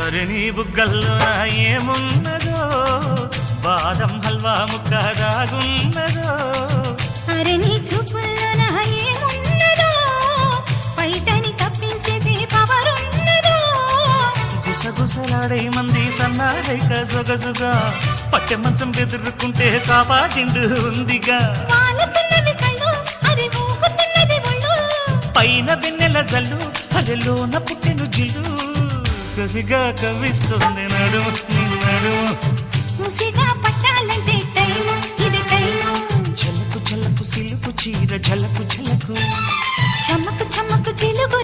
అరే నీ బుగ్గల్లో ఏమున్నదో బాదం హల్వా ముక్క దాగున్నదో అరే నీ చూపుల్లో ఏమున్నదో పైటని తప్పించేసి పవరున్నదో గుసగుసలాడే మంది సన్నాడైక సొగసుగా పట్టె మంచం బెదురుకుంటే కాపాటిండు ఉందిగా వాలుతున్నవి కళ్ళు అది ఊపుతున్నది ఒళ్ళు పైన వెన్నెల జల్లు అలెలోన పుట్టెను జిల్లు కసిగా కవిస్తుంది నడుము నీ నడుము ముసిగా పట్టాలంటే టైము ఇది టైము జలకు జలకు సిలుకు చీర జలకు జలకు చమ్మకు చమ్మకు చిలుగు